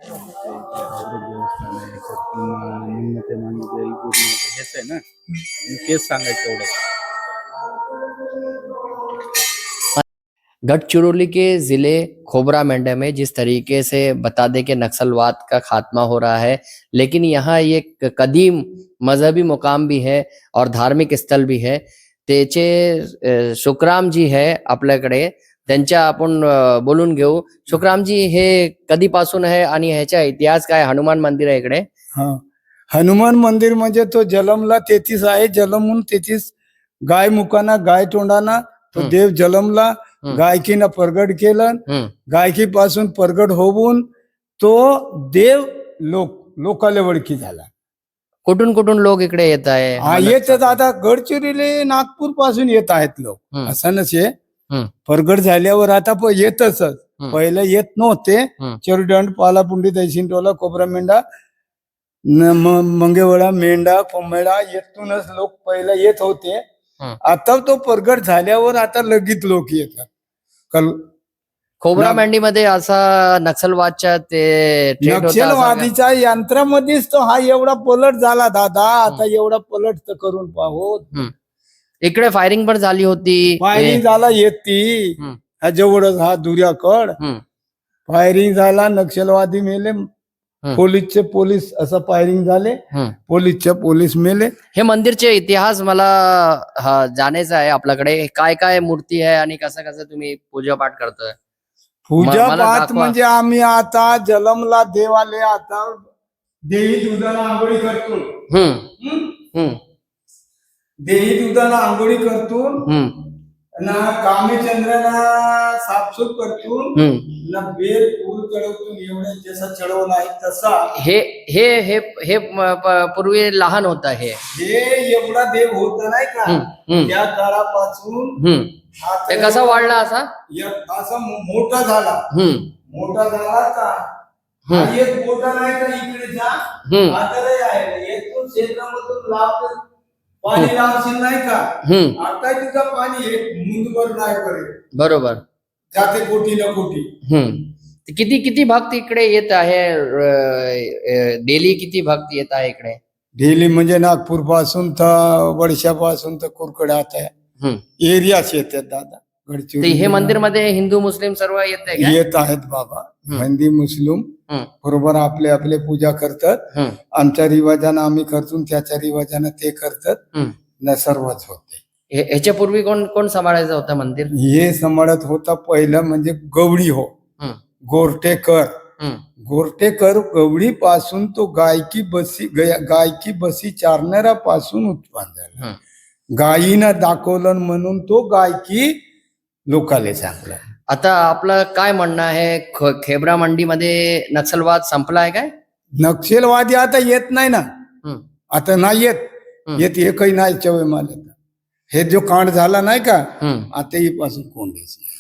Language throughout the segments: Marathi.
देवस्थान आहे ते मागितलेली पूर्ण हेच आहे ना, तेच सांगायचं एवढं. गढ़चिरौली के जिले खोबरा मेंढा में जिस तरीके से बता दें कि नक्सलवाद का खात्मा हो रहा है, लेकिन यहाँ एक कदीम मजहबी मुकाम भी है और धार्मिक स्थल भी है. त्याचे शुक्रामजी है आपल्याकडे, त्यांच्या आपण बोलून घेऊ. शुक्रामजी, हे कधीपासून आहे आणि ह्याचा इतिहास काय? हनुमान मंदिर आहे इकडे. हा, हनुमान मंदिर म्हणजे तो जलमला 33 आहे. जलमून 33 गाय मुखाना गाय तोंडाना तो देव जलमला, गायकीनं प्रगट केलं. गायकीपासून प्रगट होऊन तो देव लोकाले ओळखी झाला. कुठून कुठून लोक इकडे येत आहे? येतात आता गडचिरोली नागपूर पासून येत आहेत लोक, असं नसे. प्रगट झाल्यावर आता येतच. पहिले येत नव्हते. चेरुदंड, पालापुंडी, दैसिंटोला, कोबरा मेंढा, मंगेवळा, मेंढा, कोंबडा येथूनच लोक पहिला येत होते. आता तो प्रगट झाल्यावर आता लगेच लोक येतात. खोबरा मेंढीमध्ये असा नक्षलवादच्या नक्षलवादीच्या यंत्रामध्येच तो हा एवढा पलट झाला दादा. आता एवढा पलट तर करून पाहू. इकडे फायरिंग पण झाली होती. फायरिंग झाला येती हा जवळच, हा दुर्याकड फायरिंग झाला. नक्षलवादी मेले, पोलीसचे पोलीस असं फायरिंग झाले, पोलीसचे पोलीस मेले. हे मंदिरचे इतिहास मला जाणायचं आहे आपल्याकडे. काय काय मूर्ती आहे आणि कसं कसं तुम्ही पूजा पाठ करताय? पूजा पाठ म्हणजे आम्ही आता जलमला देवाले आता देवी दुधाला आंघोळी करतो. देवी दुधाला आंघोळी करतो ना, कामेचंद्राला साफसूफ करतो ना, बेल फूल चढवतो. एवढे जसा चढवला आहे तसा हे हे हे हे पूर्वी लहान होता. हे एवढा देव होता नाही का त्या काळापासून. ते कसा वाढला असा असा मोठा झाला. मोठा झाला का एक मोठा नाही का इकडे जा आता आहे. येथून क्षेत्रामधून लावतो पाणी लावशील नाही का, आता तिथं पाणी हे मुंदभर नाही करे. बरोबर, जाते कोटी ना कोटी. किती किती भक्त इकडे येत आहे डेली? किती भक्त येत आहे इकडे डेली? म्हणजे नागपूर पासून तर वडशा पासून तर कुरकडात आहे एरियाच येतात दादा. हे मंदिर मध्ये हिंदू मुस्लिम सर्व येत आहेत बाबा. हिंदी मुस्लिम बरोबर आपले आपले पूजा करतात. आमच्या रिवाजानं आम्ही करतो, त्याच्या रिवाजानं ते करतात ना, सर्वच होते. ह्याच्या पूर्वी कोण कोण सांभाळायचं होतं मंदिर? हे सांभाळत होता पहिलं म्हणजे गवळी हो, गोरटेकर. गोरटेकर गवळी पासून तो गायकी बसी चारणारा पासून उत्पन्न झाला. गायीनं दाखवलं म्हणून तो गायकी लोकाले सांगला. आता आपलं काय म्हणणं आहे? खेबरा मंडीमध्ये नक्षलवाद संपला आहे काय? नक्षलवादी आता येत नाही ना, आता नाही येत एकही नाही. चवे मला हे जो कांड झाला नाही का आता पासून कोण येत नाही.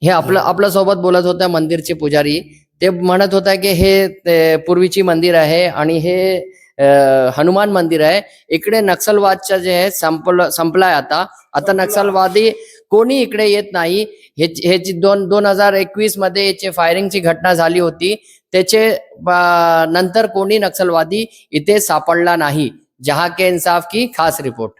हे आपल्या सोबत बोलत होत्या मंदिरचे पुजारी. ते म्हणत होता की हे पूर्वीची मंदिर आहे आणि हे हनुमान मंदिर आहे. इकडे नक्षलवादच्या जे आहे संपलाय. आता नक्षलवादी कोणी इकडे येत नाही. ह्याची 2021 मध्ये याची फायरिंगची घटना झाली होती. त्याचे नंतर कोणी नक्षलवादी इथे सापडला नाही. जहां के इंसाफ की खास रिपोर्ट.